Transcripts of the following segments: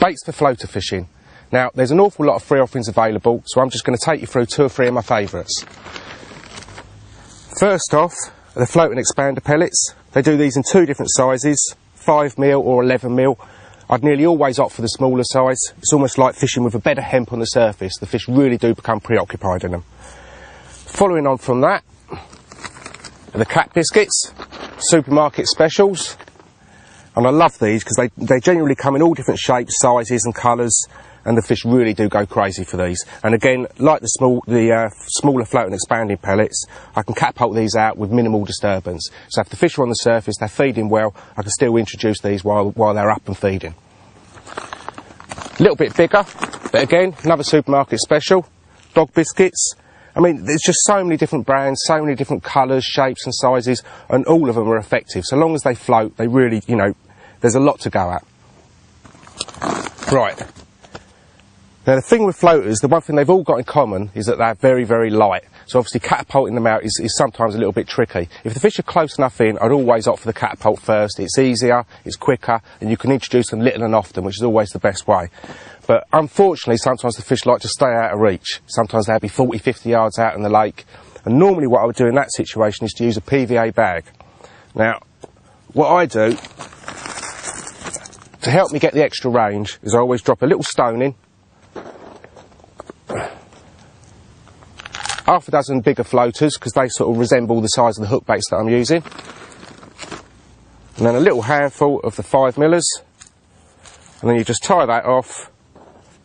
Baits for floater fishing. Now, there's an awful lot of free offerings available, so I'm just going to take you through 2 or 3 of my favourites. First off, the float and expander pellets. They do these in 2 different sizes, 5mm or 11mm. I'd nearly always opt for the smaller size. It's almost like fishing with a bed of hemp on the surface. The fish really do become preoccupied in them. Following on from that, the Carp biscuits, supermarket specials. And I love these because they generally come in all different shapes, sizes and colours, and the fish really do go crazy for these. And again, like the smaller float and expanding pellets, I can catapult these out with minimal disturbance. So if the fish are on the surface, they're feeding well, I can still introduce these while they're up and feeding. A little bit bigger, but again, another supermarket special, dog biscuits. I mean, there's just so many different brands, so many different colours, shapes and sizes, and all of them are effective. So long as they float, they really, you know, there's a lot to go at. Right. Now, the thing with floaters, the one thing they've all got in common is that they're very, very light. So obviously catapulting them out is sometimes a little bit tricky. If the fish are close enough in, I'd always opt for the catapult first. It's easier, it's quicker, and you can introduce them little and often, which is always the best way. But unfortunately, sometimes the fish like to stay out of reach. Sometimes they'll be 40, 50 yards out in the lake. And normally what I would do in that situation is to use a PVA bag. Now, what I do to help me get the extra range is I always drop a little stone in, half a dozen bigger floaters because they sort of resemble the size of the hook baits that I'm using, and then a little handful of the 5mm, and then you just tie that off,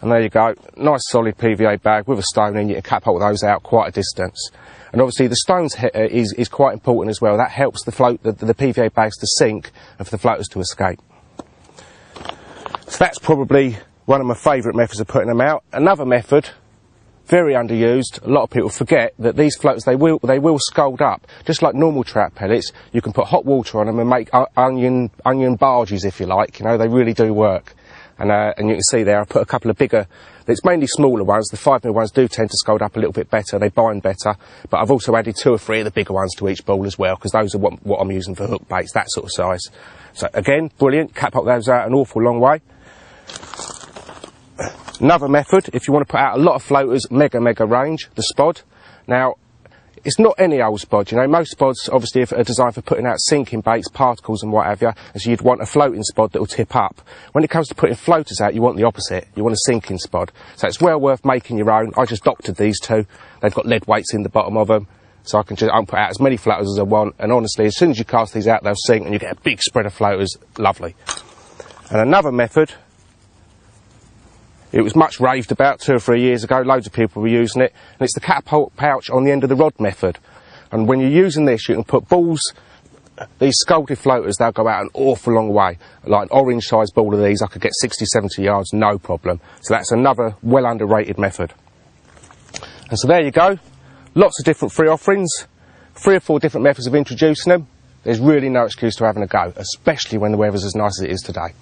and there you go, nice solid PVA bag with a stone in. You can catapult those out quite a distance. And obviously the stones is quite important as well. That helps the PVA bags to sink and for the floaters to escape. So that's probably one of my favourite methods of putting them out. Another method, very underused, a lot of people forget that these floaters, they will scald up. Just like normal trout pellets, you can put hot water on them and make onion barges, if you like. You know, they really do work. And you can see there, I put a couple of bigger, it's mainly smaller ones. The 5mm ones do tend to scald up a little bit better, they bind better. But I've also added 2 or 3 of the bigger ones to each ball as well, because those are what I'm using for hook baits, that sort of size. So again, brilliant, catapult those out an awful long way. Another method, if you want to put out a lot of floaters, mega range, the spod. Now, it's not any old spod, you know, most spods obviously are designed for putting out sinking baits, particles and what have you, and so you'd want a floating spod that will tip up. When it comes to putting floaters out, you want the opposite, you want a sinking spod. So it's well worth making your own. I just doctored these 2, they've got lead weights in the bottom of them, so I can put out as many floaters as I want, and honestly, as soon as you cast these out, they'll sink and you get a big spread of floaters, lovely. And another method, it was much raved about 2 or 3 years ago, loads of people were using it, and it's the catapult pouch on the end of the rod method. And when you're using this, you can put balls, these scalded floaters, they'll go out an awful long way. Like an orange sized ball of these, I could get 60, 70 yards, no problem. So that's another well underrated method. And so there you go, lots of different free offerings, 3 or 4 different methods of introducing them. There's really no excuse to having a go, especially when the weather's as nice as it is today.